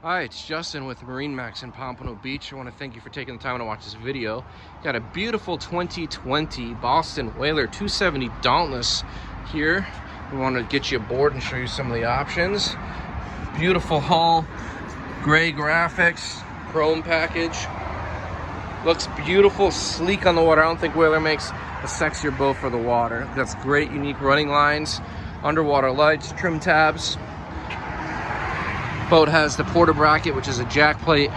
Hi, it's Justin with Marinemax in Pompano Beach. I want to thank you for taking the time to watch this video. Got a beautiful 2020 Boston Whaler 270 Dauntless here. We want to get you aboard and show you some of the options. Beautiful hull, gray graphics, chrome package. Looks beautiful, sleek on the water. I don't think Whaler makes a sexier boat for the water. That's great, unique running lines, underwater lights, trim tabs. Boat has the porta bracket, which is a jack plate.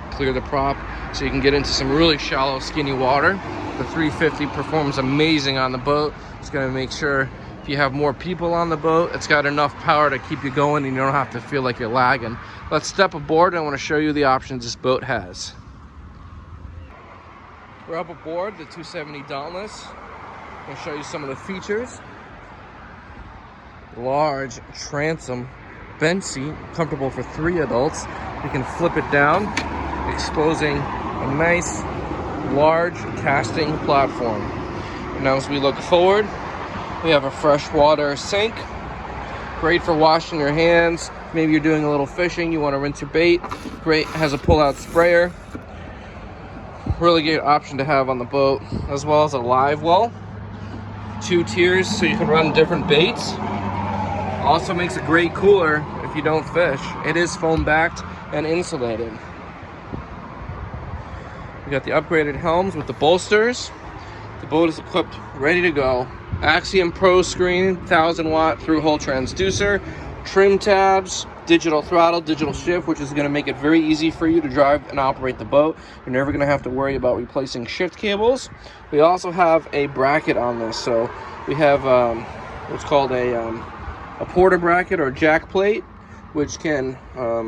Clear the prop so you can get into some really shallow, skinny water. The 350 performs amazing on the boat. It's going to make sure if you have more people on the boat, it's got enough power to keep you going and you don't have to feel like you're lagging. Let's step aboard and I want to show you the options this boat has. We're up aboard the 270 Dauntless. I'm going to show you some of the features. Large transom bench seat, comfortable for 3 adults. You can flip it down, exposing a nice large casting platform. And now as we look forward, we have a freshwater sink, great for washing your hands. Maybe you're doing a little fishing, you want to rinse your bait. Great, has a pull-out sprayer. Really great option to have on the boat, as well as a live well. 2 tiers so you can run different baits. Also makes a great cooler if you don't fish. It is foam backed and insulated. We got the upgraded helms with the bolsters. The boat is equipped, ready to go. Axiom Pro screen, 1000-watt through-hole transducer, trim tabs, digital throttle, digital shift, which is going to make it very easy for you to drive and operate the boat. You're never going to have to worry about replacing shift cables. We also have a bracket on this, so we have what's called a porta bracket or jack plate, which can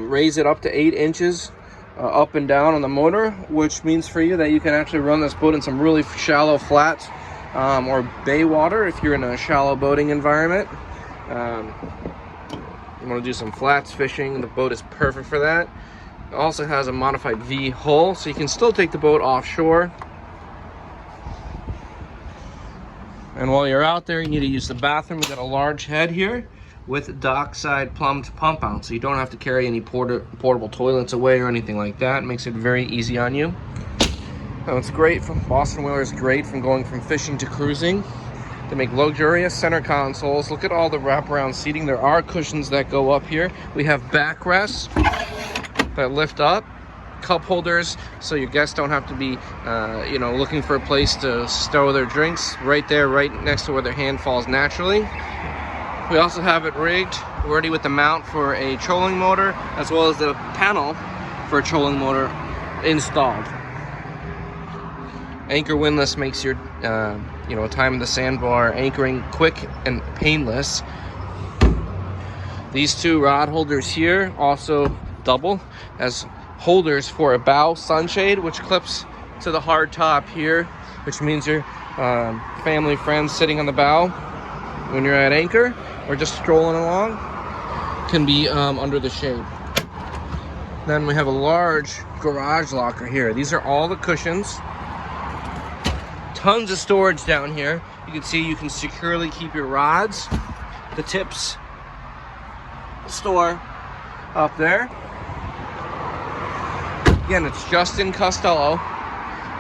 raise it up to 8 inches up and down on the motor, which means for you that you can actually run this boat in some really shallow flats or bay water if you're in a shallow boating environment. You want to do some flats fishing, the boat is perfect for that. It also has a modified V hull, so you can still take the boat offshore. And while you're out there, you need to use the bathroom. We've got a large head here with dockside plumbed pump out, so you don't have to carry any portable toilets away or anything like that. It makes it very easy on you. Now, it's great from Boston Whaler is great from going from fishing to cruising. They make luxurious center consoles. Look at all the wraparound seating. There are cushions that go up here. We have backrests that lift up, cup holders, so your guests don't have to be looking for a place to stow their drinks. Right there, right next to where their hand falls naturally. We also have it rigged, ready with the mount for a trolling motor, as well as the panel for a trolling motor installed. Anchor windlass makes your time in the sandbar anchoring quick and painless. These 2 rod holders here also double as holders for a bow sunshade, which clips to the hard top here, which means your family, friends sitting on the bow when you're at anchor or just strolling along can be under the shade. Then we have a large garage locker here. These are all the cushions. Tons of storage down here. You can see you can securely keep your rods. The tips store up there. Again, it's Justin Costello,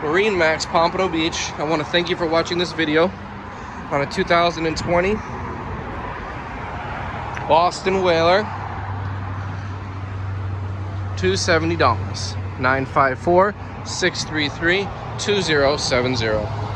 Marinemax, Pompano Beach. I want to thank you for watching this video on a 2020 Boston Whaler 270 Dauntless. 954-633-2070.